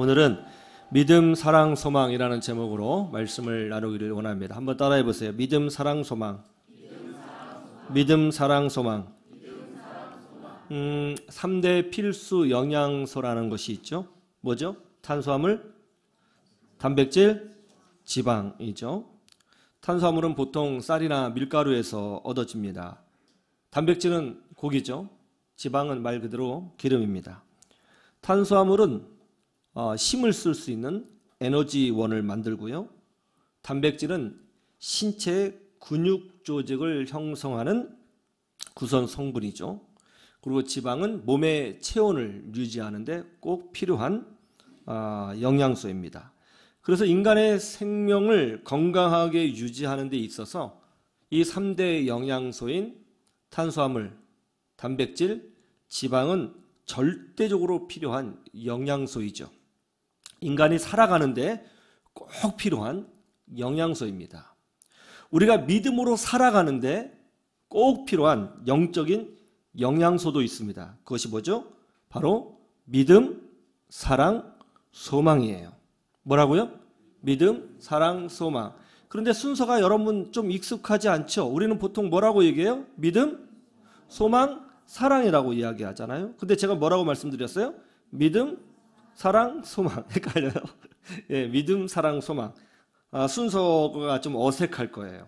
오늘은 믿음, 사랑, 소망이라는 제목으로 말씀을 나누기를 원합니다. 한번 따라해 보세요. 믿음, 사랑, 소망. 믿음, 사랑, 소망. 3대 필수 영양소라는 것이 있죠. 뭐죠? 탄수화물, 단백질, 지방이죠. 탄수화물은 보통 쌀이나 밀가루에서 얻어집니다. 단백질은 고기죠. 지방은 말 그대로 기름입니다. 탄수화물은 힘을 쓸 수 있는 에너지원을 만들고요. 단백질은 신체의 근육 조직을 형성하는 구성 성분이죠. 그리고 지방은 몸의 체온을 유지하는데 꼭 필요한 영양소입니다. 그래서 인간의 생명을 건강하게 유지하는 데 있어서 이 3대 영양소인 탄수화물, 단백질, 지방은 절대적으로 필요한 영양소이죠. 인간이 살아가는데 꼭 필요한 영양소입니다. 우리가 믿음으로 살아가는데 꼭 필요한 영적인 영양소도 있습니다. 그것이 뭐죠? 바로 믿음, 사랑, 소망이에요. 뭐라고요? 믿음, 사랑, 소망. 그런데 순서가 여러분 좀 익숙하지 않죠? 우리는 보통 뭐라고 얘기해요? 믿음, 소망, 사랑이라고 이야기하잖아요. 근데 제가 뭐라고 말씀드렸어요? 믿음, 사랑, 소망. 헷갈려요? 예, 믿음, 사랑, 소망. 순서가 좀 어색할 거예요.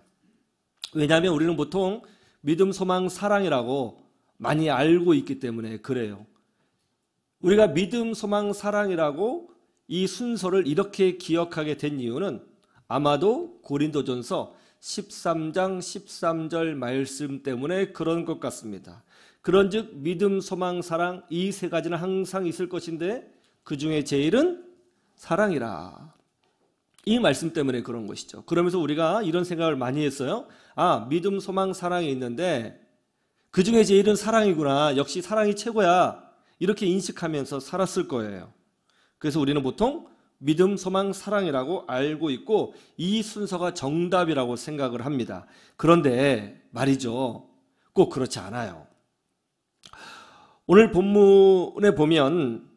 왜냐하면 우리는 보통 믿음, 소망, 사랑이라고 많이 알고 있기 때문에 그래요. 우리가 믿음, 소망, 사랑이라고 이 순서를 이렇게 기억하게 된 이유는 아마도 고린도전서 13장 13절 말씀 때문에 그런 것 같습니다. 그런즉 믿음, 소망, 사랑 이 세 가지는 항상 있을 것인데 그 중에 제일은 사랑이라. 이 말씀 때문에 그런 것이죠. 그러면서 우리가 이런 생각을 많이 했어요. 믿음, 소망, 사랑이 있는데 그 중에 제일은 사랑이구나. 역시 사랑이 최고야. 이렇게 인식하면서 살았을 거예요. 그래서 우리는 보통 믿음, 소망, 사랑이라고 알고 있고 이 순서가 정답이라고 생각을 합니다. 그런데 말이죠. 꼭 그렇지 않아요. 오늘 본문에 보면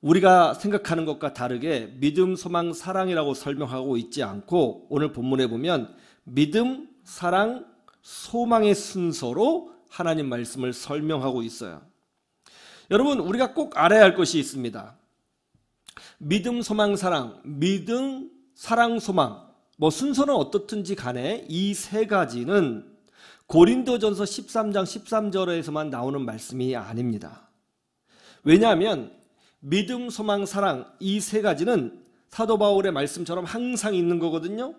우리가 생각하는 것과 다르게 믿음, 소망, 사랑이라고 설명하고 있지 않고 오늘 본문에 보면 믿음, 사랑, 소망의 순서로 하나님 말씀을 설명하고 있어요. 여러분, 우리가 꼭 알아야 할 것이 있습니다. 믿음, 소망, 사랑, 믿음, 사랑, 소망 순서는 어떻든지 간에 이 세 가지는 고린도전서 13장 13절에서만 나오는 말씀이 아닙니다. 왜냐하면 믿음, 소망, 사랑 이 세 가지는 사도 바울의 말씀처럼 항상 있는 거거든요.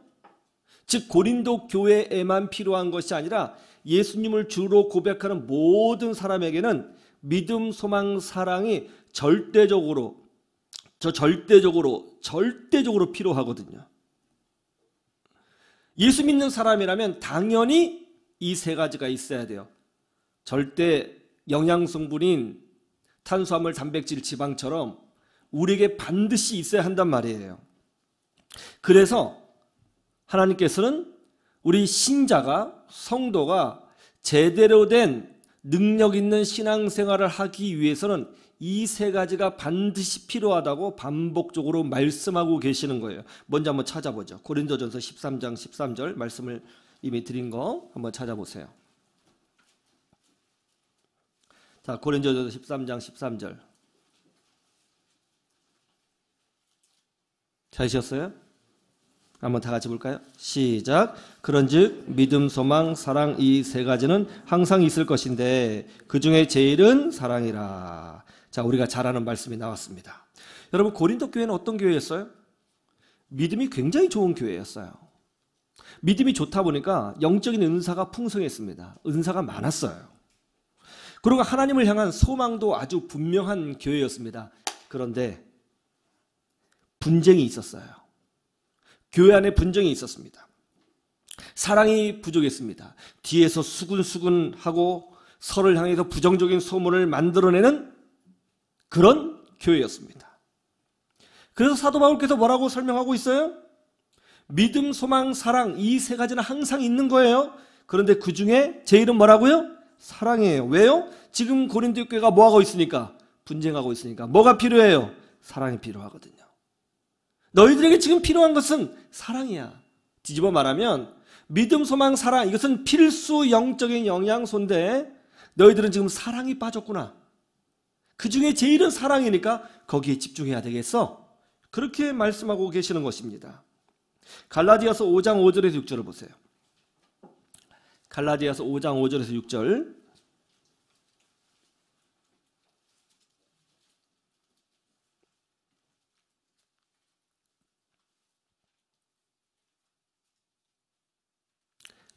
즉 고린도 교회에만 필요한 것이 아니라 예수님을 주로 고백하는 모든 사람에게는 믿음, 소망, 사랑이 절대적으로 필요하거든요. 예수 믿는 사람이라면 당연히 이 세 가지가 있어야 돼요. 절대 영양성분인 탄수화물, 단백질, 지방처럼 우리에게 반드시 있어야 한단 말이에요. 그래서 하나님께서는 우리 신자가, 성도가 제대로 된 능력 있는 신앙생활을 하기 위해서는 이 세 가지가 반드시 필요하다고 반복적으로 말씀하고 계시는 거예요. 먼저 한번 찾아보죠. 고린도전서 13장 13절 말씀을 이미 드린 거 한번 찾아보세요. 자, 고린도전서 13장 13절. 찾으셨어요? 한번 다 같이 볼까요? 시작. 그런즉 믿음, 소망, 사랑 이 세 가지는 항상 있을 것인데 그 중에 제일은 사랑이라. 자, 우리가 잘 아는 말씀이 나왔습니다. 여러분, 고린도 교회는 어떤 교회였어요? 믿음이 굉장히 좋은 교회였어요. 믿음이 좋다 보니까 영적인 은사가 풍성했습니다. 은사가 많았어요. 그리고 하나님을 향한 소망도 아주 분명한 교회였습니다. 그런데 분쟁이 있었어요. 교회 안에 분쟁이 있었습니다. 사랑이 부족했습니다. 뒤에서 수군수군하고 서로를 향해서 부정적인 소문을 만들어내는 그런 교회였습니다. 그래서 사도 바울께서 뭐라고 설명하고 있어요? 믿음, 소망, 사랑 이 세 가지는 항상 있는 거예요. 그런데 그 중에 제일은 뭐라고요? 사랑이에요. 왜요? 지금 고린도 교회가 뭐하고 있으니까? 분쟁하고 있으니까. 뭐가 필요해요? 사랑이 필요하거든요. 너희들에게 지금 필요한 것은 사랑이야. 뒤집어 말하면 믿음, 소망, 사랑, 이것은 필수 영적인 영양소인데 너희들은 지금 사랑이 빠졌구나. 그 중에 제일은 사랑이니까 거기에 집중해야 되겠어. 그렇게 말씀하고 계시는 것입니다. 갈라디아서 5장 5절에서 6절을 보세요. 갈라디아서 5장 5절에서 6절.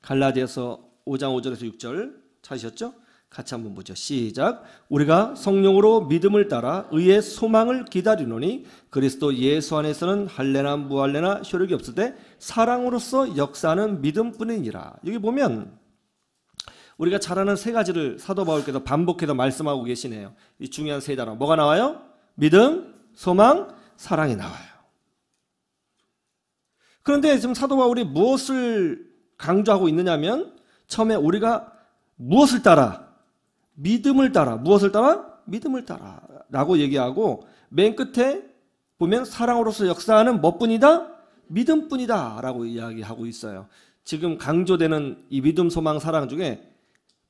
갈라디아서 5장 5절에서 6절 찾으셨죠? 같이 한번 보죠. 시작. 우리가 성령으로 믿음을 따라 의의 소망을 기다리노니 그리스도 예수 안에서는 할례나 무할례나 효력이 없을 때 사랑으로서 역사하는 믿음뿐이니라. 여기 보면 우리가 잘 아는 세 가지를 사도 바울께서 반복해서 말씀하고 계시네요. 이 중요한 세 단어 뭐가 나와요? 믿음, 소망, 사랑이 나와요. 그런데 지금 사도 바울이 무엇을 강조하고 있느냐면 처음에 우리가 무엇을 따라? 믿음을 따라. 무엇을 따라? 믿음을 따라 라고 얘기하고 맨 끝에 보면 사랑으로서 역사하는 뭐뿐이다? 믿음뿐이다 라고 이야기하고 있어요. 지금 강조되는 이 믿음, 소망, 사랑 중에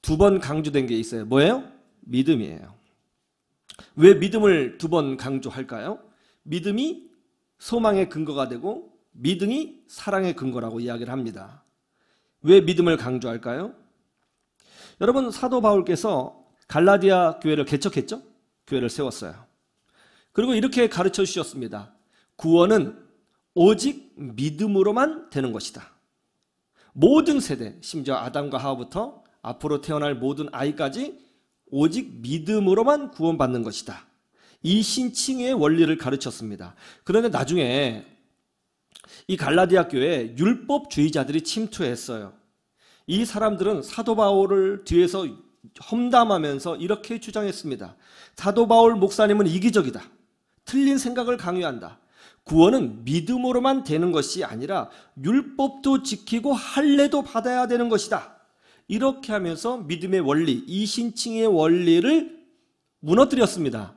두 번 강조된 게 있어요. 뭐예요? 믿음이에요. 왜 믿음을 두 번 강조할까요? 믿음이 소망의 근거가 되고 믿음이 사랑의 근거라고 이야기를 합니다. 왜 믿음을 강조할까요? 여러분, 사도 바울께서 갈라디아 교회를 개척했죠? 교회를 세웠어요. 그리고 이렇게 가르쳐 주셨습니다. 구원은 오직 믿음으로만 되는 것이다. 모든 세대, 심지어 아담과 하와부터 앞으로 태어날 모든 아이까지 오직 믿음으로만 구원받는 것이다. 이 신칭의 원리를 가르쳤습니다. 그런데 나중에 이 갈라디아 교회에 율법주의자들이 침투했어요. 이 사람들은 사도 바울을 뒤에서 험담하면서 이렇게 주장했습니다. 사도 바울 목사님은 이기적이다. 틀린 생각을 강요한다. 구원은 믿음으로만 되는 것이 아니라 율법도 지키고 할례도 받아야 되는 것이다. 이렇게 하면서 믿음의 원리, 이신칭의 원리를 무너뜨렸습니다.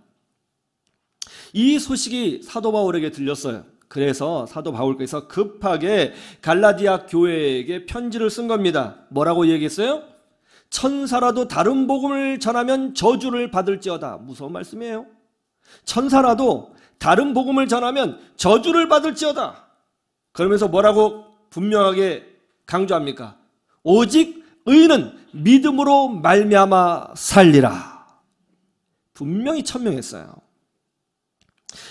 이 소식이 사도 바울에게 들렸어요. 그래서 사도 바울께서 급하게 갈라디아 교회에게 편지를 쓴 겁니다. 뭐라고 얘기했어요? 천사라도 다른 복음을 전하면 저주를 받을지어다. 무서운 말씀이에요. 천사라도 다른 복음을 전하면 저주를 받을지어다. 그러면서 뭐라고 분명하게 강조합니까? 오직 의인은 믿음으로 말미암아 살리라. 분명히 천명했어요.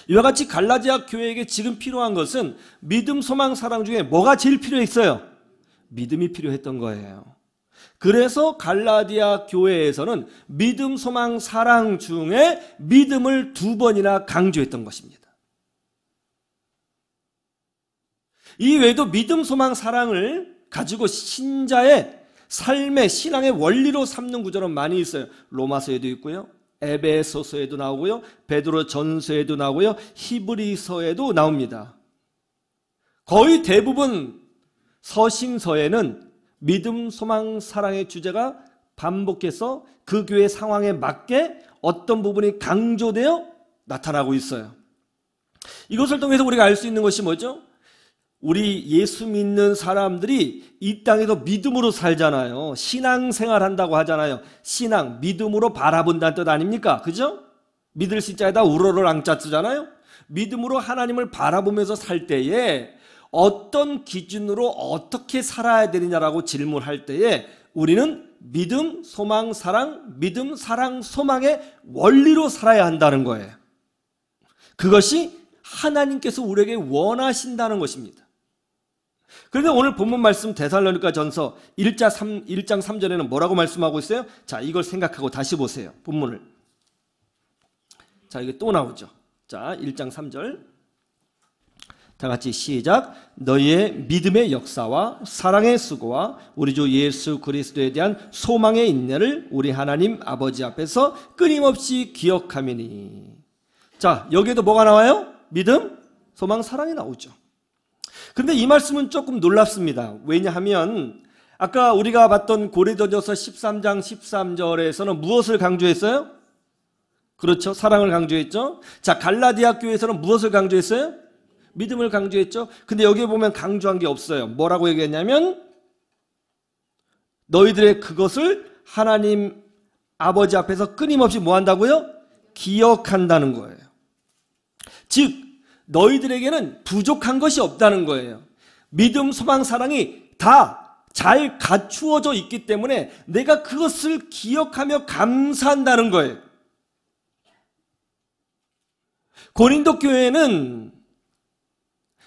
이와 같이 갈라디아 교회에게 지금 필요한 것은 믿음, 소망, 사랑 중에 뭐가 제일 필요했어요? 믿음이 필요했던 거예요. 그래서 갈라디아 교회에서는 믿음, 소망, 사랑 중에 믿음을 두 번이나 강조했던 것입니다. 이 외에도 믿음, 소망, 사랑을 가지고 신자의 삶의 신앙의 원리로 삼는 구절은 많이 있어요. 로마서에도 있고요. 에베소서에도 나오고요. 베드로 전서에도 나오고요. 히브리서에도 나옵니다. 거의 대부분 서신서에는 믿음, 소망, 사랑의 주제가 반복해서 그 교회 상황에 맞게 어떤 부분이 강조되어 나타나고 있어요. 이것을 통해서 우리가 알 수 있는 것이 뭐죠? 우리 예수 믿는 사람들이 이 땅에서 믿음으로 살잖아요. 신앙생활 한다고 하잖아요. 신앙, 믿음으로 바라본다는 뜻 아닙니까? 그죠? 믿을 시자에다 우러를 앙자 쓰잖아요. 믿음으로 하나님을 바라보면서 살 때에 어떤 기준으로 어떻게 살아야 되느냐라고 질문할 때에 우리는 믿음, 소망, 사랑, 믿음, 사랑, 소망의 원리로 살아야 한다는 거예요. 그것이 하나님께서 우리에게 원하신다는 것입니다. 그런데 오늘 본문 말씀 데살로니가 전서 1장 3절에는 뭐라고 말씀하고 있어요? 자, 이걸 생각하고 다시 보세요. 본문을. 자, 이게 또 나오죠. 자, 1장 3절. 다 같이 시작. 너희의 믿음의 역사와 사랑의 수고와 우리 주 예수 그리스도에 대한 소망의 인내를 우리 하나님 아버지 앞에서 끊임없이 기억하미니. 자, 여기에도 뭐가 나와요? 믿음, 소망, 사랑이 나오죠. 그런데 이 말씀은 조금 놀랍습니다. 왜냐하면 아까 우리가 봤던 고린도전서 13장 13절에서는 무엇을 강조했어요? 그렇죠. 사랑을 강조했죠. 자, 갈라디아 교회에서는 무엇을 강조했어요? 믿음을 강조했죠. 근데 여기에 보면 강조한 게 없어요. 뭐라고 얘기했냐면 너희들의 그것을 하나님 아버지 앞에서 끊임없이 뭐 한다고요? 기억한다는 거예요. 즉 너희들에게는 부족한 것이 없다는 거예요. 믿음, 소망, 사랑이 다 잘 갖추어져 있기 때문에 내가 그것을 기억하며 감사한다는 거예요. 고린도 교회는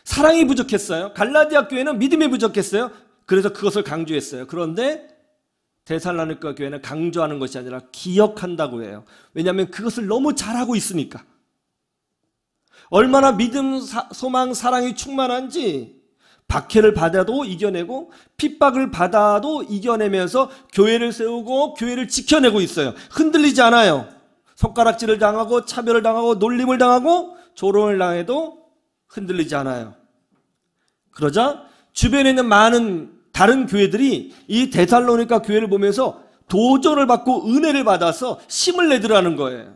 사랑이 부족했어요. 갈라디아 교회는 믿음이 부족했어요. 그래서 그것을 강조했어요. 그런데 데살로니가 교회는 강조하는 것이 아니라 기억한다고 해요. 왜냐하면 그것을 너무 잘하고 있으니까. 얼마나 믿음, 소망, 사랑이 충만한지 박해를 받아도 이겨내고 핍박을 받아도 이겨내면서 교회를 세우고 교회를 지켜내고 있어요. 흔들리지 않아요. 손가락질을 당하고 차별을 당하고 놀림을 당하고 조롱을 당해도 흔들리지 않아요. 그러자 주변에 있는 많은 다른 교회들이 이 데살로니가 교회를 보면서 도전을 받고 은혜를 받아서 힘을 내더라는 거예요.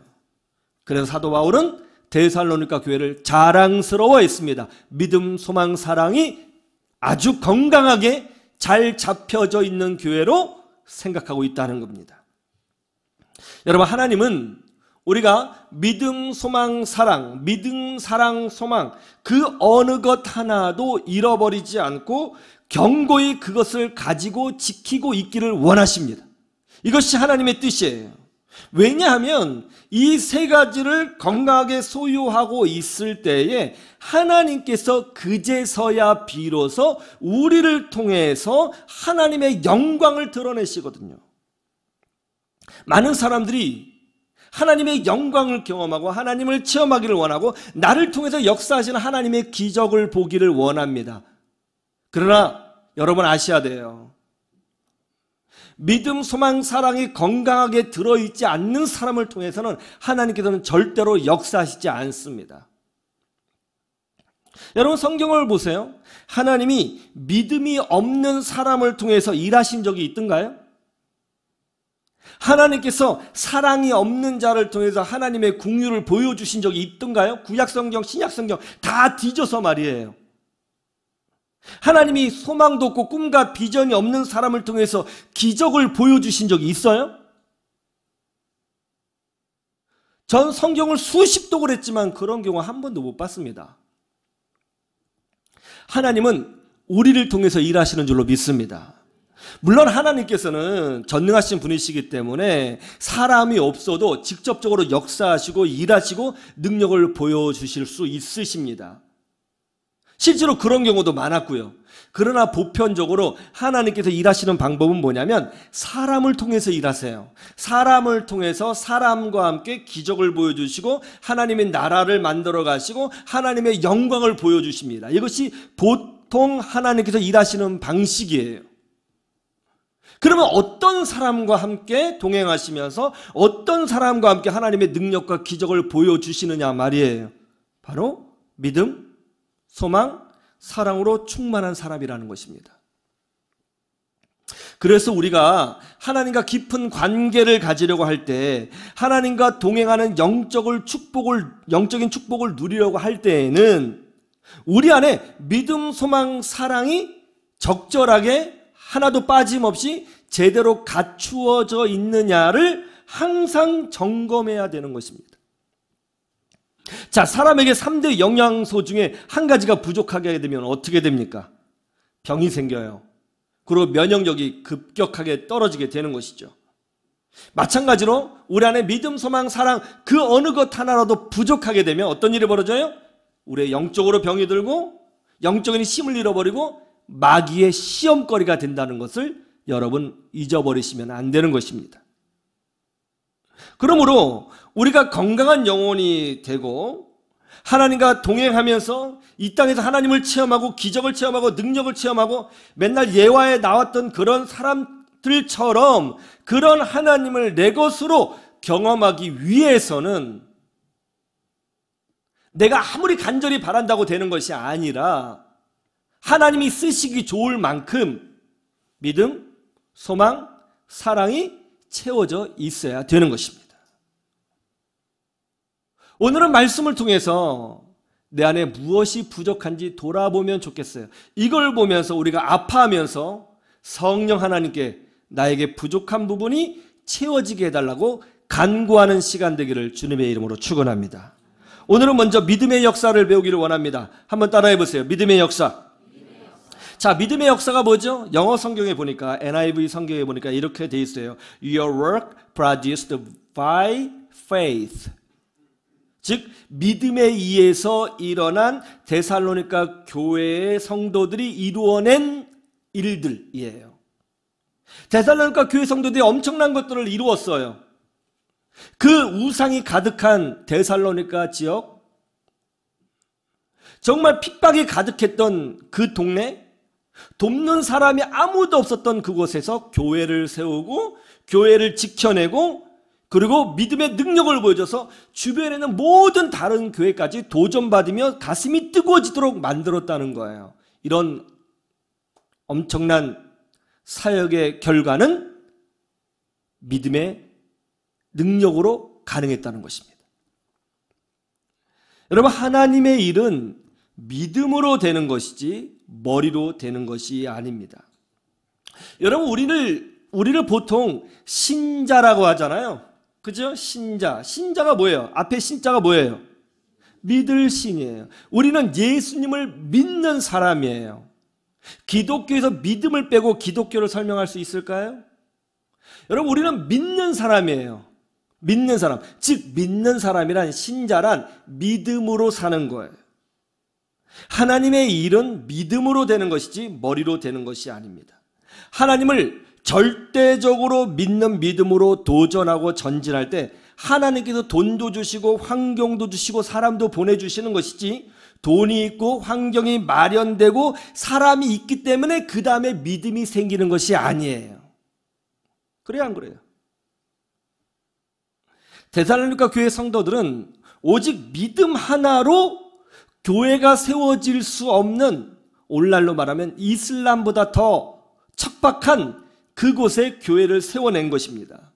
그래서 사도 바울은 데살로니가 교회를 자랑스러워했습니다. 믿음, 소망, 사랑이 아주 건강하게 잘 잡혀져 있는 교회로 생각하고 있다는 겁니다. 여러분, 하나님은 우리가 믿음, 소망, 사랑, 믿음, 사랑, 소망 그 어느 것 하나도 잃어버리지 않고 견고히 그것을 가지고 지키고 있기를 원하십니다. 이것이 하나님의 뜻이에요. 왜냐하면 이 세 가지를 건강하게 소유하고 있을 때에 하나님께서 그제서야 비로소 우리를 통해서 하나님의 영광을 드러내시거든요. 많은 사람들이 하나님의 영광을 경험하고 하나님을 체험하기를 원하고 나를 통해서 역사하시는 하나님의 기적을 보기를 원합니다. 그러나 여러분 아셔야 돼요. 믿음, 소망, 사랑이 건강하게 들어있지 않는 사람을 통해서는 하나님께서는 절대로 역사하시지 않습니다. 여러분 성경을 보세요. 하나님이 믿음이 없는 사람을 통해서 일하신 적이 있던가요? 하나님께서 사랑이 없는 자를 통해서 하나님의 긍휼을 보여주신 적이 있던가요? 구약성경, 신약성경 다 뒤져서 말이에요. 하나님이 소망도 없고 꿈과 비전이 없는 사람을 통해서 기적을 보여주신 적이 있어요? 전 성경을 수십 독을 했지만 그런 경우 한 번도 못 봤습니다. 하나님은 우리를 통해서 일하시는 줄로 믿습니다. 물론 하나님께서는 전능하신 분이시기 때문에 사람이 없어도 직접적으로 역사하시고 일하시고 능력을 보여주실 수 있으십니다. 실제로 그런 경우도 많았고요. 그러나 보편적으로 하나님께서 일하시는 방법은 뭐냐면 사람을 통해서 일하세요. 사람을 통해서 사람과 함께 기적을 보여주시고 하나님의 나라를 만들어 가시고 하나님의 영광을 보여주십니다. 이것이 보통 하나님께서 일하시는 방식이에요. 그러면 어떤 사람과 함께 동행하시면서 어떤 사람과 함께 하나님의 능력과 기적을 보여주시느냐 말이에요. 바로 믿음, 소망, 사랑으로 충만한 사람이라는 것입니다. 그래서 우리가 하나님과 깊은 관계를 가지려고 할 때 하나님과 동행하는 영적인 축복을 누리려고 할 때에는 우리 안에 믿음, 소망, 사랑이 적절하게 하나도 빠짐없이 제대로 갖추어져 있느냐를 항상 점검해야 되는 것입니다. 자, 사람에게 3대 영양소 중에 한 가지가 부족하게 되면 어떻게 됩니까? 병이 생겨요. 그리고 면역력이 급격하게 떨어지게 되는 것이죠. 마찬가지로 우리 안에 믿음, 소망, 사랑 그 어느 것 하나라도 부족하게 되면 어떤 일이 벌어져요? 우리의 영적으로 병이 들고 영적인 힘을 잃어버리고 마귀의 시험거리가 된다는 것을 여러분 잊어버리시면 안 되는 것입니다. 그러므로 우리가 건강한 영혼이 되고 하나님과 동행하면서 이 땅에서 하나님을 체험하고 기적을 체험하고 능력을 체험하고 맨날 예화에 나왔던 그런 사람들처럼 그런 하나님을 내 것으로 경험하기 위해서는 내가 아무리 간절히 바란다고 되는 것이 아니라 하나님이 쓰시기 좋을 만큼 믿음, 소망, 사랑이 채워져 있어야 되는 것입니다. 오늘은 말씀을 통해서 내 안에 무엇이 부족한지 돌아보면 좋겠어요. 이걸 보면서 우리가 아파하면서 성령 하나님께 나에게 부족한 부분이 채워지게 해달라고 간구하는 시간 되기를 주님의 이름으로 축원합니다. 오늘은 먼저 믿음의 역사를 배우기를 원합니다. 한번 따라해 보세요. 믿음의 역사. 자, 믿음의 역사가 뭐죠? 영어 성경에 보니까, NIV 성경에 보니까 이렇게 돼 있어요. Your work produced by faith. 즉 믿음에 의해서 일어난 데살로니가 교회의 성도들이 이루어낸 일들이에요. 데살로니가 교회 성도들이 엄청난 것들을 이루었어요. 그 우상이 가득한 데살로니가 지역, 정말 핍박이 가득했던 그 동네, 돕는 사람이 아무도 없었던 그곳에서 교회를 세우고 교회를 지켜내고, 그리고 믿음의 능력을 보여줘서 주변에 있는 모든 다른 교회까지 도전받으며 가슴이 뜨거워지도록 만들었다는 거예요. 이런 엄청난 사역의 결과는 믿음의 능력으로 가능했다는 것입니다. 여러분, 하나님의 일은 믿음으로 되는 것이지 머리로 되는 것이 아닙니다. 여러분, 우리를 보통 신자라고 하잖아요. 그죠? 신자가 뭐예요? 앞에 신자가 뭐예요? 믿을 신이에요. 우리는 예수님을 믿는 사람이에요. 기독교에서 믿음을 빼고 기독교를 설명할 수 있을까요? 여러분, 우리는 믿는 사람이에요. 믿는 사람. 즉 믿는 사람이란, 신자란 믿음으로 사는 거예요. 하나님의 일은 믿음으로 되는 것이지 머리로 되는 것이 아닙니다. 하나님을 절대적으로 믿는 믿음으로 도전하고 전진할 때 하나님께서 돈도 주시고 환경도 주시고 사람도 보내주시는 것이지, 돈이 있고 환경이 마련되고 사람이 있기 때문에 그 다음에 믿음이 생기는 것이 아니에요. 그래요, 안 그래요? 데살로니가 교회 성도들은 오직 믿음 하나로 교회가 세워질 수 없는, 오늘날로 말하면 이슬람보다 더 척박한 그곳에 교회를 세워낸 것입니다.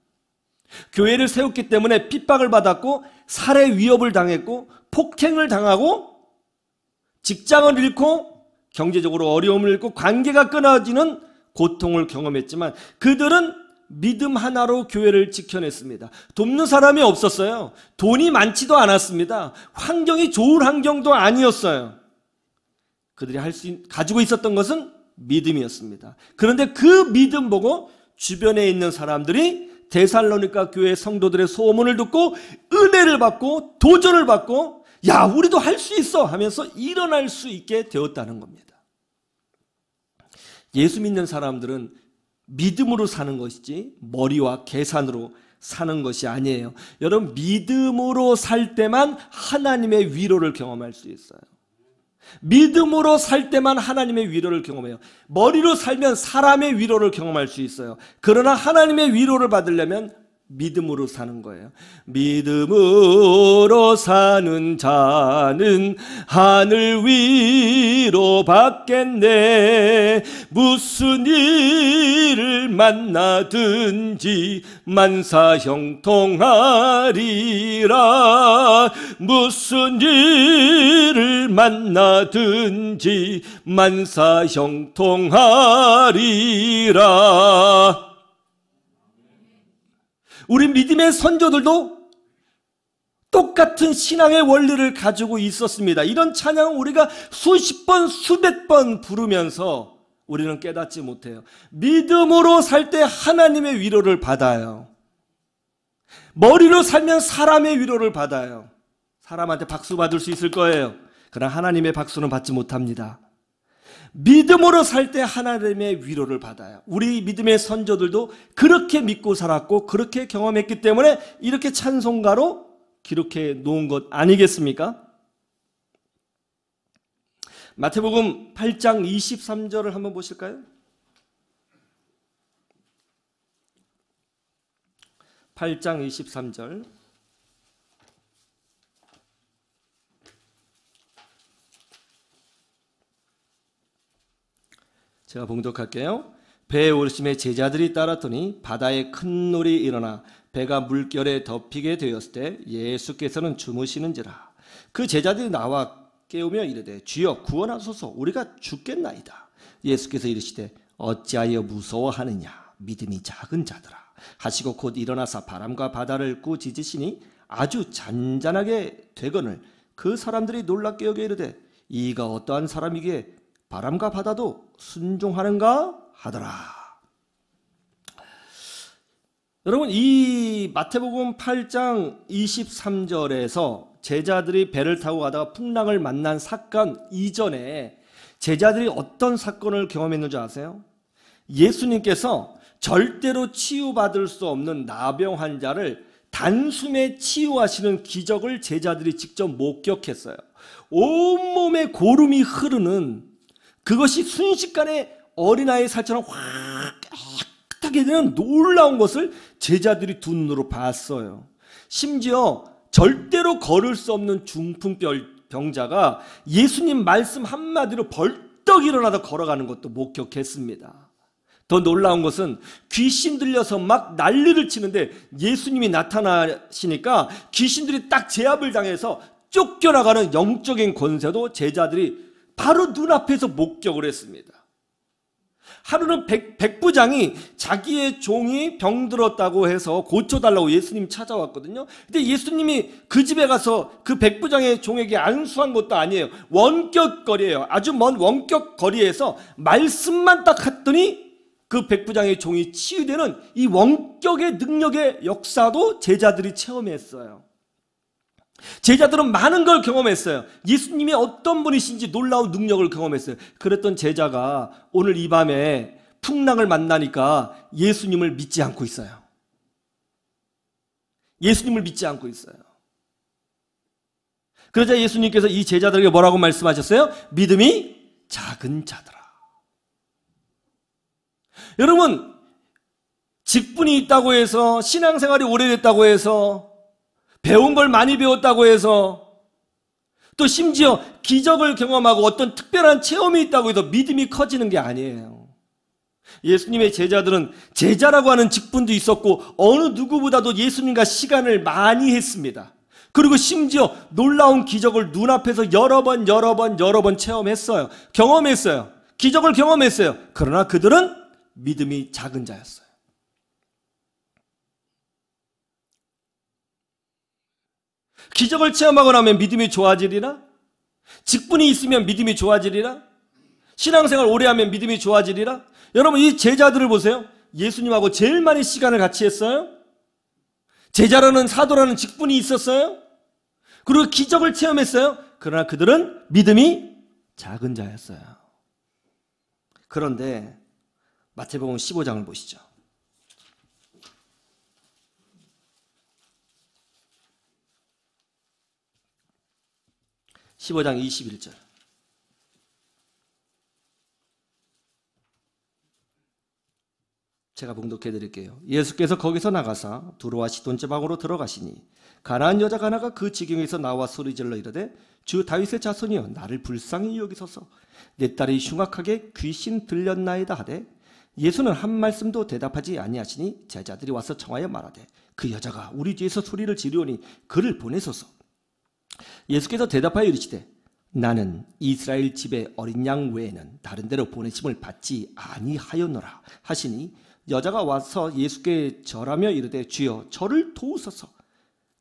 교회를 세웠기 때문에 핍박을 받았고 살해 위협을 당했고 폭행을 당하고 직장을 잃고 경제적으로 어려움을 잃고 관계가 끊어지는 고통을 경험했지만 그들은 믿음 하나로 교회를 지켜냈습니다. 돕는 사람이 없었어요. 돈이 많지도 않았습니다. 환경이 좋은 환경도 아니었어요. 그들이 가지고 있었던 것은 믿음이었습니다. 그런데 그 믿음 보고 주변에 있는 사람들이 데살로니가 교회 성도들의 소문을 듣고 은혜를 받고 도전을 받고, 야, 우리도 할 수 있어 하면서 일어날 수 있게 되었다는 겁니다. 예수 믿는 사람들은 믿음으로 사는 것이지 머리와 계산으로 사는 것이 아니에요. 여러분, 믿음으로 살 때만 하나님의 위로를 경험할 수 있어요. 믿음으로 살 때만 하나님의 위로를 경험해요. 머리로 살면 사람의 위로를 경험할 수 있어요. 그러나 하나님의 위로를 받으려면 믿음으로 사는 거예요. 믿음으로 사는 자는 하늘 위로 받겠네. 무슨 일을 만나든지 만사형통하리라. 무슨 일을 만나든지 만사형통하리라. 우리 믿음의 선조들도 똑같은 신앙의 원리를 가지고 있었습니다. 이런 찬양은 우리가 수십 번, 수백 번 부르면서 우리는 깨닫지 못해요. 믿음으로 살 때 하나님의 위로를 받아요. 머리로 살면 사람의 위로를 받아요. 사람한테 박수 받을 수 있을 거예요. 그러나 하나님의 박수는 받지 못합니다. 믿음으로 살 때 하나님의 위로를 받아요. 우리 믿음의 선조들도 그렇게 믿고 살았고 그렇게 경험했기 때문에 이렇게 찬송가로 기록해 놓은 것 아니겠습니까? 마태복음 8장 23절을 한번 보실까요? 8장 23절. 제가 봉독할게요. 배에 오르심에 제자들이 따랐더니 바다에 큰 놀이 일어나 배가 물결에 덮이게 되었을 때 예수께서는 주무시는지라. 그 제자들이 나와 깨우며 이르되 주여 구원하소서 우리가 죽겠나이다. 예수께서 이르시되 어찌하여 무서워하느냐 믿음이 작은 자들아 하시고 곧 일어나사 바람과 바다를 꾸짖으시니 아주 잔잔하게 되거늘 그 사람들이 놀랍게 여겨 이르되 이가 어떠한 사람이기에 바람과 바다도 순종하는가 하더라. 여러분, 이 마태복음 8장 23절에서 제자들이 배를 타고 가다가 풍랑을 만난 사건 이전에 제자들이 어떤 사건을 경험했는지 아세요? 예수님께서 절대로 치유받을 수 없는 나병 환자를 단숨에 치유하시는 기적을 제자들이 직접 목격했어요. 온몸에 고름이 흐르는, 그것이 순식간에 어린아이 살처럼 확 깨끗하게 되는 놀라운 것을 제자들이 두 눈으로 봤어요. 심지어 절대로 걸을 수 없는 중풍병자가 예수님 말씀 한마디로 벌떡 일어나서 걸어가는 것도 목격했습니다. 더 놀라운 것은 귀신 들려서 막 난리를 치는데 예수님이 나타나시니까 귀신들이 딱 제압을 당해서 쫓겨나가는 영적인 권세도 제자들이 바로 눈앞에서 목격을 했습니다. 하루는 백부장이 자기의 종이 병들었다고 해서 고쳐달라고 예수님 찾아왔거든요. 근데 예수님이 그 집에 가서 그 백부장의 종에게 안수한 것도 아니에요. 원격거리예요. 아주 먼 원격거리에서 말씀만 딱 했더니 그 백부장의 종이 치유되는 이 원격의 능력의 역사도 제자들이 체험했어요. 제자들은 많은 걸 경험했어요. 예수님이 어떤 분이신지 놀라운 능력을 경험했어요. 그랬던 제자가 오늘 이 밤에 풍랑을 만나니까 예수님을 믿지 않고 있어요. 예수님을 믿지 않고 있어요. 그러자 예수님께서 이 제자들에게 뭐라고 말씀하셨어요? 믿음이 작은 자들아. 여러분, 직분이 있다고 해서, 신앙생활이 오래됐다고 해서, 배운 걸 많이 배웠다고 해서, 또 심지어 기적을 경험하고 어떤 특별한 체험이 있다고 해서 믿음이 커지는 게 아니에요. 예수님의 제자들은 제자라고 하는 직분도 있었고 어느 누구보다도 예수님과 시간을 많이 했습니다. 그리고 심지어 놀라운 기적을 눈앞에서 여러 번 체험했어요. 경험했어요. 기적을 경험했어요. 그러나 그들은 믿음이 작은 자였어요. 기적을 체험하고 나면 믿음이 좋아지리라? 직분이 있으면 믿음이 좋아지리라? 신앙생활 오래 하면 믿음이 좋아지리라? 여러분, 이 제자들을 보세요. 예수님하고 제일 많이 시간을 같이 했어요. 제자라는 사도라는 직분이 있었어요. 그리고 기적을 체험했어요. 그러나 그들은 믿음이 작은 자였어요. 그런데 마태복음 15장을 보시죠. 15장 21절. 제가 봉독해 드릴게요. 예수께서 거기서 나가사 두로와 시돈 지방으로 들어가시니 가나안 여자가 하나가 그 지경에서 나와 소리질러 이르되 주 다윗의 자손이여 나를 불쌍히 여기소서 내 딸이 흉악하게 귀신 들렸나이다 하되 예수는 한 말씀도 대답하지 아니하시니 제자들이 와서 청하여 말하되 그 여자가 우리 뒤에서 소리를 지르오니 그를 보내소서. 예수께서 대답하여 이르시되 나는 이스라엘 집의 어린 양 외에는 다른 데로 보내심을 받지 아니하였노라 하시니 여자가 와서 예수께 절하며 이르되 주여 저를 도우소서.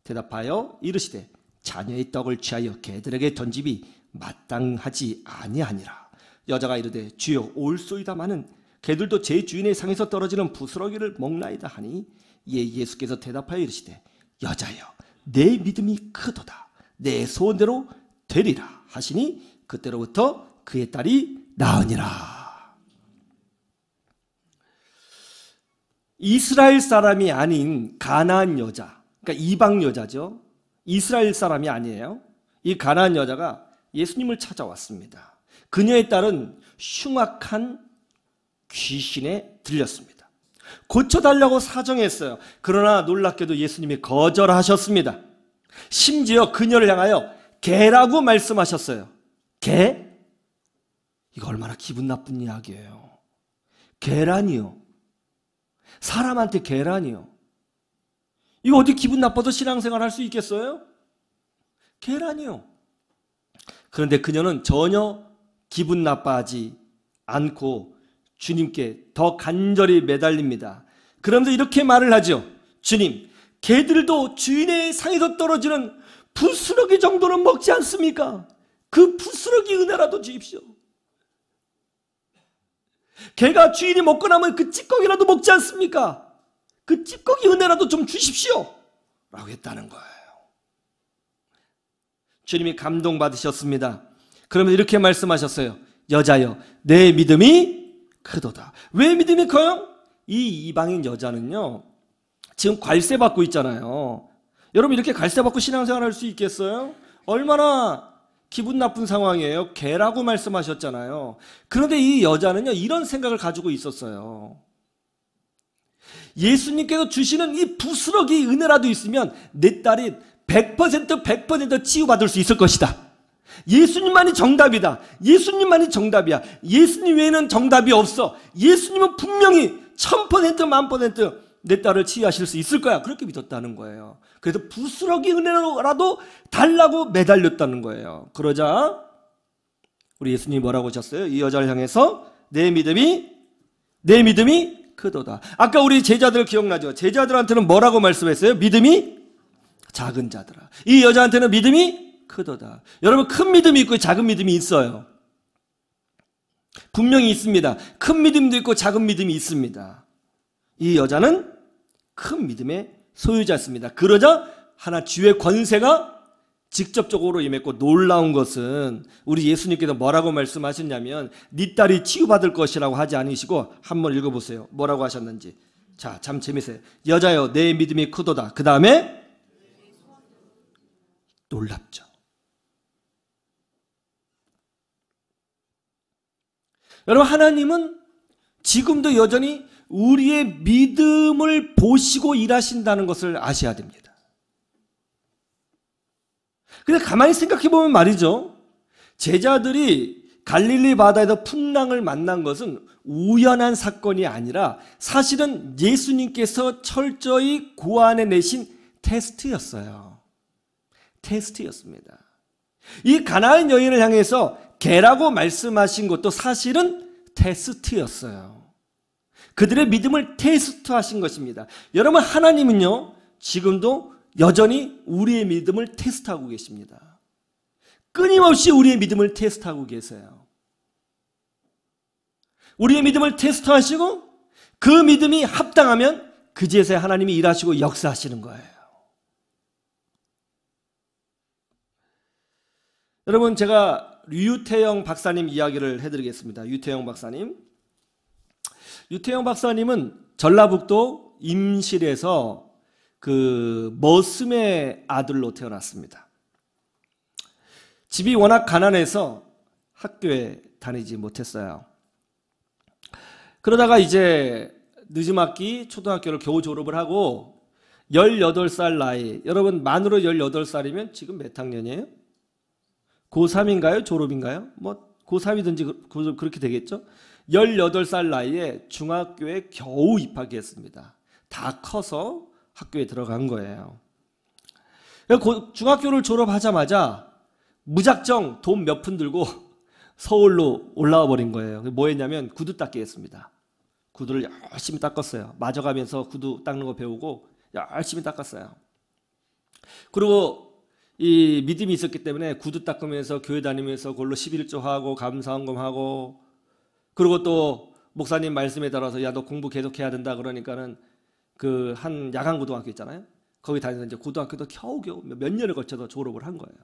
대답하여 이르시되 자녀의 떡을 취하여 개들에게 던짐이 마땅하지 아니하니라. 여자가 이르되 주여 올소이다마는 개들도 제 주인의 상에서 떨어지는 부스러기를 먹나이다 하니 이에 예수께서 대답하여 이르시되 여자여 내 믿음이 크도다 내 소원대로 되리라 하시니 그때로부터 그의 딸이 나으니라. 이스라엘 사람이 아닌 가나안 여자, 그러니까 이방 여자죠. 이스라엘 사람이 아니에요. 이 가나안 여자가 예수님을 찾아왔습니다. 그녀의 딸은 흉악한 귀신에 들렸습니다. 고쳐달라고 사정했어요. 그러나 놀랍게도 예수님이 거절하셨습니다. 심지어 그녀를 향하여 개라고 말씀하셨어요. 개? 이거 얼마나 기분 나쁜 이야기예요. 개라니요. 사람한테 개라니요. 이거 어디 기분 나빠서 신앙생활 할 수 있겠어요? 개라니요. 그런데 그녀는 전혀 기분 나빠하지 않고 주님께 더 간절히 매달립니다. 그러면서 이렇게 말을 하죠. 주님, 개들도 주인의 상에서 떨어지는 부스러기 정도는 먹지 않습니까? 그 부스러기 은혜라도 주십시오. 개가 주인이 먹고 나면 그 찌꺼기라도 먹지 않습니까? 그 찌꺼기 은혜라도 좀 주십시오 라고 했다는 거예요. 주님이 감동받으셨습니다. 그러면 이렇게 말씀하셨어요. 여자여, 내 믿음이 크도다. 왜 믿음이 커요? 이 이방인 여자는요, 지금 괄세 받고 있잖아요. 여러분, 이렇게 괄세 받고 신앙생활 할 수 있겠어요? 얼마나 기분 나쁜 상황이에요. 개라고 말씀하셨잖아요. 그런데 이 여자는요, 이런 생각을 가지고 있었어요. 예수님께서 주시는 이 부스러기 은혜라도 있으면 내 딸이 100% 치유받을 수 있을 것이다. 예수님만이 정답이다. 예수님만이 정답이야. 예수님 외에는 정답이 없어. 예수님은 분명히 1000% 1000% 내 딸을 치유하실 수 있을 거야. 그렇게 믿었다는 거예요. 그래서 부스러기 은혜라도 달라고 매달렸다는 거예요. 그러자 우리 예수님이 뭐라고 하셨어요? 이 여자를 향해서 내 믿음이 크도다. 아까 우리 제자들 기억나죠? 제자들한테는 뭐라고 말씀했어요? 믿음이 작은 자들아. 이 여자한테는 믿음이 크도다. 여러분, 큰 믿음이 있고 작은 믿음이 있어요. 분명히 있습니다. 큰 믿음도 있고 작은 믿음이 있습니다. 이 여자는 큰 믿음의 소유자였습니다. 그러자 하나 주의 권세가 직접적으로 임했고, 놀라운 것은 우리 예수님께서 뭐라고 말씀하셨냐면 네 딸이 치유받을 것이라고 하지 않으시고, 한번 읽어보세요. 뭐라고 하셨는지. 자, 참 재밌어요. 여자여, 내 믿음이 크도다. 그 다음에 놀랍죠. 여러분, 하나님은 지금도 여전히 우리의 믿음을 보시고 일하신다는 것을 아셔야 됩니다. 근데 가만히 생각해 보면 말이죠. 제자들이 갈릴리 바다에서 풍랑을 만난 것은 우연한 사건이 아니라 사실은 예수님께서 철저히 고안해 내신 테스트였어요. 테스트였습니다. 이 가나안 여인을 향해서 개라고 말씀하신 것도 사실은 테스트였어요. 그들의 믿음을 테스트하신 것입니다. 여러분, 하나님은요, 지금도 여전히 우리의 믿음을 테스트하고 계십니다. 끊임없이 우리의 믿음을 테스트하고 계세요. 우리의 믿음을 테스트하시고 그 믿음이 합당하면 그제서야 하나님이 일하시고 역사하시는 거예요. 여러분, 제가 유태영 박사님 이야기를 해드리겠습니다. 유태영 박사님. 유태영 박사님은 전라북도 임실에서 그 머슴의 아들로 태어났습니다. 집이 워낙 가난해서 학교에 다니지 못했어요. 그러다가 이제 늦음학기 초등학교를 겨우 졸업을 하고 18살 나이, 여러분 만으로 18살이면 지금 몇 학년이에요? 고3인가요? 졸업인가요? 뭐 고3이든지 그렇게 되겠죠? 18살 나이에 중학교에 겨우 입학했습니다. 다 커서 학교에 들어간 거예요. 중학교를 졸업하자마자 무작정 돈 몇 푼 들고 서울로 올라와 버린 거예요. 뭐 했냐면 구두 닦기 했습니다. 구두를 열심히 닦았어요. 맞아가면서 구두 닦는 거 배우고 열심히 닦았어요. 그리고 이 믿음이 있었기 때문에 구두 닦으면서 교회 다니면서 그걸로 11조하고 감사헌금하고, 그리고 또 목사님 말씀에 따라서 야, 너 공부 계속해야 된다 그러니까는 그 한 야간 고등학교 있잖아요. 거기 다니면서 이제 고등학교도 겨우겨우 몇 년을 거쳐서 졸업을 한 거예요.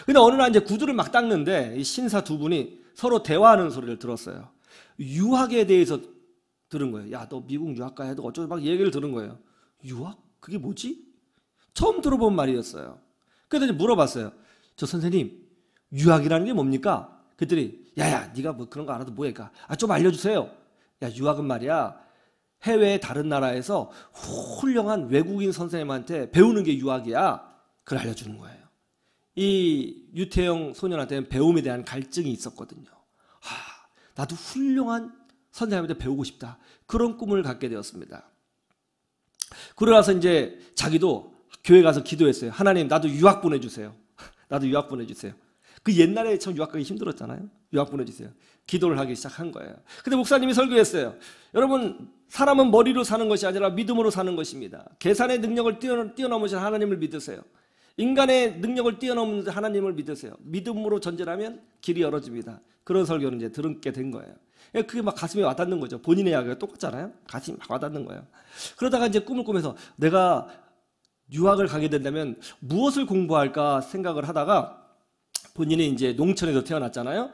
근데 어느 날 이제 구두를 막 닦는데 이 신사 두 분이 서로 대화하는 소리를 들었어요. 유학에 대해서 들은 거예요. 야, 너 미국 유학 가야 돼. 어쩌고 막 얘기를 들은 거예요. 유학? 그게 뭐지? 처음 들어본 말이었어요. 그래서 이제 물어봤어요. 저 선생님, 유학이라는 게 뭡니까? 그들이 야야, 네가 뭐 그런 거 알아도 뭐해? 좀 알려주세요. 야, 유학은 말이야, 해외 다른 나라에서 훌륭한 외국인 선생님한테 배우는 게 유학이야. 그걸 알려주는 거예요. 이 유태영 소년한테는 배움에 대한 갈증이 있었거든요. 나도 훌륭한 선생님한테 배우고 싶다. 그런 꿈을 갖게 되었습니다. 그러고 나서 이제 자기도 교회 가서 기도했어요. 하나님, 나도 유학 보내주세요. 나도 유학 보내주세요. 그 옛날에 참 유학 가기 힘들었잖아요. 유학 보내주세요. 기도를 하기 시작한 거예요. 근데 목사님이 설교했어요. 여러분, 사람은 머리로 사는 것이 아니라 믿음으로 사는 것입니다. 계산의 능력을 뛰어넘으신 하나님을 믿으세요. 인간의 능력을 뛰어넘는 하나님을 믿으세요. 믿음으로 전진하면 길이 열어집니다. 그런 설교를 이제 듣게 된 거예요. 그게 막 가슴에 와닿는 거죠. 본인의 이야기가 똑같잖아요. 가슴이 막 와닿는 거예요. 그러다가 이제 꿈을 꾸면서 내가 유학을 가게 된다면 무엇을 공부할까 생각을 하다가 본인이 이제 농촌에서 태어났잖아요.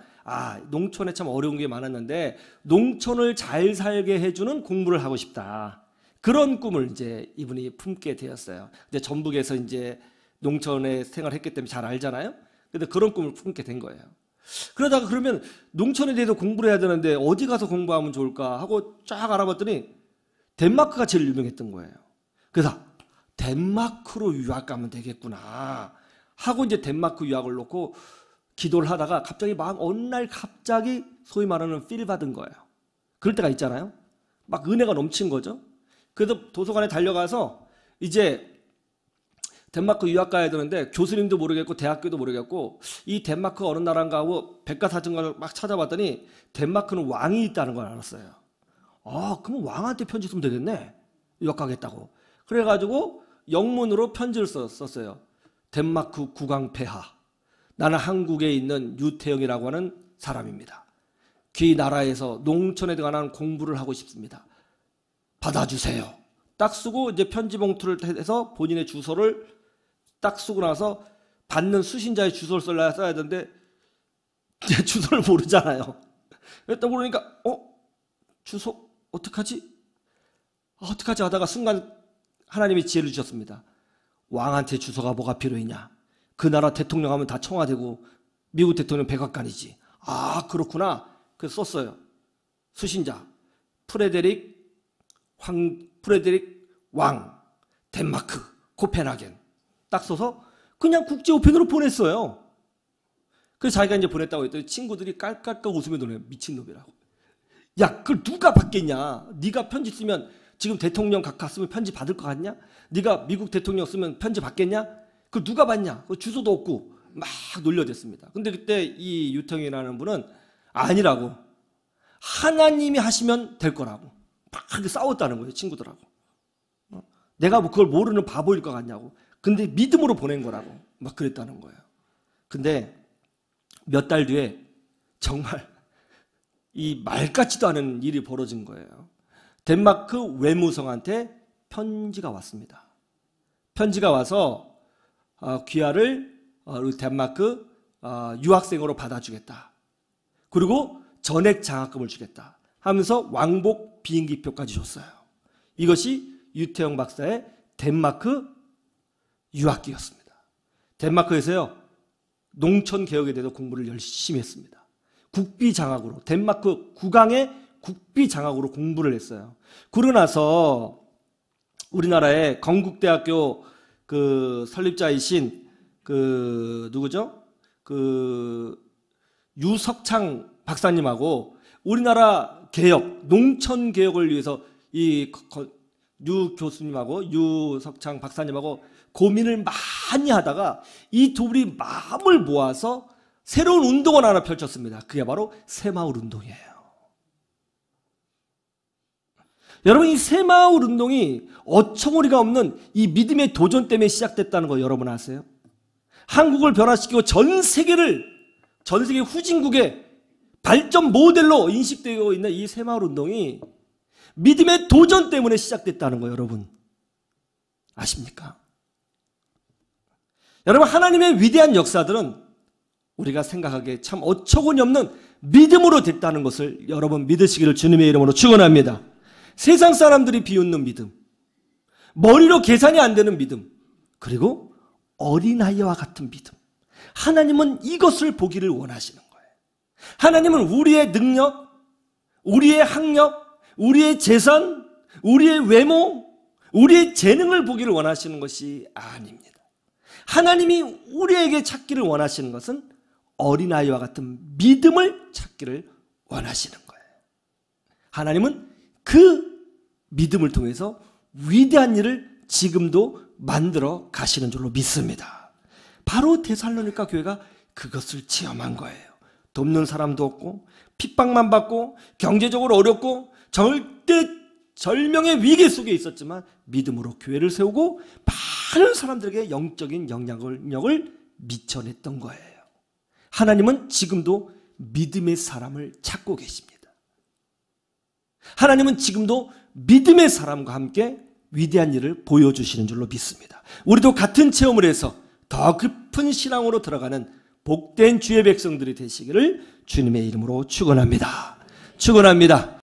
농촌에 참 어려운 게 많았는데 농촌을 잘 살게 해주는 공부를 하고 싶다. 그런 꿈을 이제 이분이 품게 되었어요. 이제 전북에서 이제 농촌에 생활했기 때문에 잘 알잖아요. 근데 그런 꿈을 품게 된 거예요. 그러다가 그러면 농촌에 대해서 공부를 해야 되는데 어디 가서 공부하면 좋을까 하고 쫙 알아봤더니 덴마크가 제일 유명했던 거예요. 그래서 덴마크로 유학 가면 되겠구나 하고 이제 덴마크 유학을 놓고 기도를 하다가 갑자기 어느 날 갑자기 소위 말하는 필 받은 거예요. 그럴 때가 있잖아요. 막 은혜가 넘친 거죠. 그래서 도서관에 달려가서 이제 덴마크 유학 가야 되는데 교수님도 모르겠고 대학교도 모르겠고 이 데마크가 어느 나라인가 하고 백과사전을 막 찾아봤더니 덴마크는 왕이 있다는 걸 알았어요. 그럼 왕한테 편지 쓰면 되겠네. 유학 가겠다고. 그래가지고 영문으로 편지를 썼어요. 덴마크 국왕 폐하. 나는 한국에 있는 유태영이라고 하는 사람입니다. 귀 나라에서 농촌에 관한 공부를 하고 싶습니다. 받아주세요. 딱 쓰고 이제 편지 봉투를 해서 본인의 주소를 딱 쓰고 나서 받는 수신자의 주소를 써야 되는데 제 주소를 모르잖아요. 일단 모르니까 주소 어떡하지? 어떡하지 하다가 순간 하나님이 지혜를 주셨습니다. 왕한테 주소가 뭐가 필요했냐? 그 나라 대통령 하면 다 청와대고 미국 대통령 백악관이지. 그렇구나. 그래서 썼어요. 수신자 프레데릭 왕 덴마크 코펜하겐 딱 써서 그냥 국제우편으로 보냈어요. 그래서 자기가 이제 보냈다고 했더니 친구들이 깔깔깔 웃으며 놀래요. 미친놈이라고. 야, 그걸 누가 받겠냐? 네가 편지 쓰면 지금 대통령 각하 쓰면 편지 받을 것 같냐? 네가 미국 대통령 쓰면 편지 받겠냐? 그걸 누가 받냐? 그 주소도 없고 막 놀려댔습니다. 근데 그때 이 유태영이라는 분은 아니라고. 하나님이 하시면 될 거라고. 막 싸웠다는 거예요. 친구들하고. 내가 뭐 그걸 모르는 바보일 것 같냐고. 근데 믿음으로 보낸 거라고 막 그랬다는 거예요. 근데 몇 달 뒤에 정말 이 말 같지도 않은 일이 벌어진 거예요. 덴마크 외무성한테 편지가 왔습니다. 편지가 와서 귀하를 덴마크 유학생으로 받아주겠다. 그리고 전액 장학금을 주겠다 하면서 왕복 비행기표까지 줬어요. 이것이 유태영 박사의 덴마크 유학기였습니다. 덴마크에서요 농촌 개혁에 대해서 공부를 열심히 했습니다. 국비 장학으로 덴마크 국왕의 국비 장학으로 공부를 했어요. 그러고 나서 우리나라의 건국대학교 그 설립자이신 그 누구죠? 그 유석창 박사님하고 우리나라 개혁, 농촌 개혁을 위해서 이 유 교수님하고 유석창 박사님하고 고민을 많이 하다가 이 둘이 마음을 모아서 새로운 운동을 하나 펼쳤습니다. 그게 바로 새마을 운동이에요. 여러분, 이 새마을 운동이 어처구니가 없는 이 믿음의 도전 때문에 시작됐다는 거 여러분 아세요? 한국을 변화시키고 전 세계 후진국의 발전 모델로 인식되고 있는 이 새마을 운동이 믿음의 도전 때문에 시작됐다는 거 여러분 아십니까? 여러분, 하나님의 위대한 역사들은 우리가 생각하기에 참 어처구니 없는 믿음으로 됐다는 것을 여러분 믿으시기를 주님의 이름으로 축원합니다. 세상 사람들이 비웃는 믿음, 머리로 계산이 안 되는 믿음, 그리고 어린아이와 같은 믿음. 하나님은 이것을 보기를 원하시는 거예요. 하나님은 우리의 능력, 우리의 학력, 우리의 재산, 우리의 외모, 우리의 재능을 보기를 원하시는 것이 아닙니다. 하나님이 우리에게 찾기를 원하시는 것은 어린아이와 같은 믿음을 찾기를 원하시는 거예요. 하나님은 그 믿음을 통해서 위대한 일을 지금도 만들어 가시는 줄로 믿습니다. 바로 데살로니가 교회가 그것을 체험한 거예요. 돕는 사람도 없고 핍박만 받고 경제적으로 어렵고 절대 절명의 위기 속에 있었지만 믿음으로 교회를 세우고 많은 사람들에게 영적인 영향력을 미쳐냈던 거예요. 하나님은 지금도 믿음의 사람을 찾고 계십니다. 하나님은 지금도 믿음의 사람과 함께 위대한 일을 보여주시는 줄로 믿습니다. 우리도 같은 체험을 해서 더 깊은 신앙으로 들어가는 복된 주의 백성들이 되시기를 주님의 이름으로 축원합니다. 축원합니다.